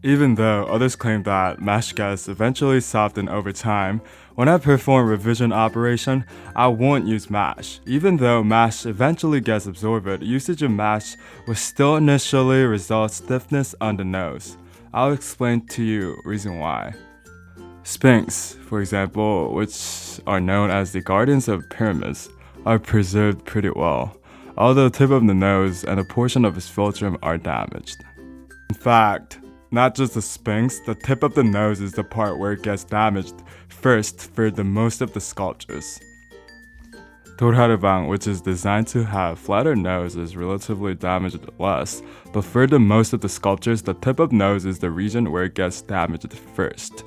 Even though others claim that mesh gets eventually softened over time, when I perform revision operation, I won't use mesh. Even though mesh eventually gets absorbed, usage of mesh will still initially result stiffness on the nose. I'll explain to you reason why. Sphinx, for example, which are known as the guardians of pyramids, are preserved pretty well, although the tip of the nose and a portion of its philtrum are damaged. In fact, not just the sphinx, the tip of the nose is the part where it gets damaged first for the most of the sculptures. Torrerebang, which is designed to have flatter nose, is relatively damaged less, but for the most of the sculptures, the tip of nose is the region where it gets damaged first.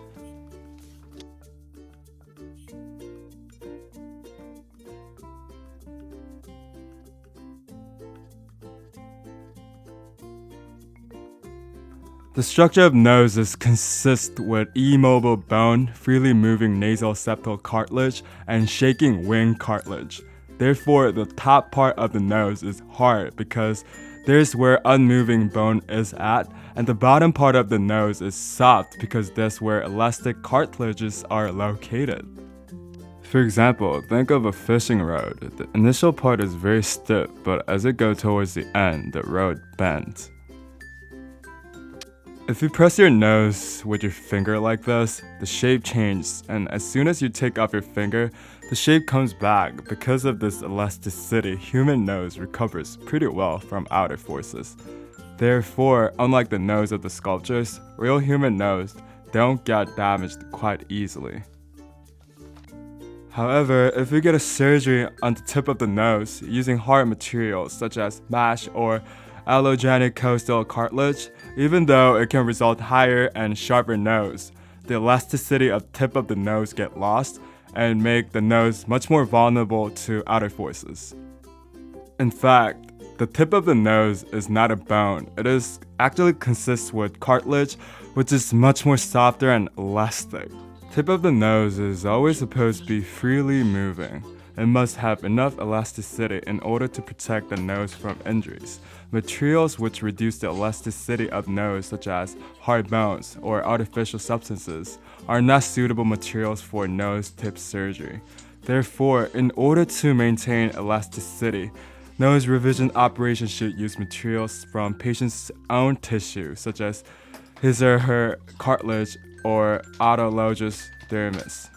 The structure of noses consists with immobile bone, freely moving nasal septal cartilage, and shaking wing cartilage. Therefore, the top part of the nose is hard because there's where unmoving bone is at, and the bottom part of the nose is soft because that's where elastic cartilages are located. For example, think of a fishing rod. The initial part is very stiff, but as it goes towards the end, the rod bends. If you press your nose with your finger like this, the shape changes, and as soon as you take off your finger, the shape comes back. Because of this elasticity, human nose recovers pretty well from outer forces. Therefore, unlike the nose of the sculptures, real human nose don't get damaged quite easily. However, if you get a surgery on the tip of the nose using hard materials such as mesh or allogenic coastal cartilage, even though it can result higher and sharper nose, the elasticity of tip of the nose get lost and make the nose much more vulnerable to outer forces. In fact, the tip of the nose is not a bone. It is actually consists with cartilage, which is much more softer and elastic. Tip of the nose is always supposed to be freely moving. It must have enough elasticity in order to protect the nose from injuries. Materials which reduce the elasticity of nose, such as hard bones or artificial substances, are not suitable materials for nose tip surgery. Therefore, in order to maintain elasticity, nose revision operations should use materials from patient's own tissue, such as his or her cartilage or autologous dermis.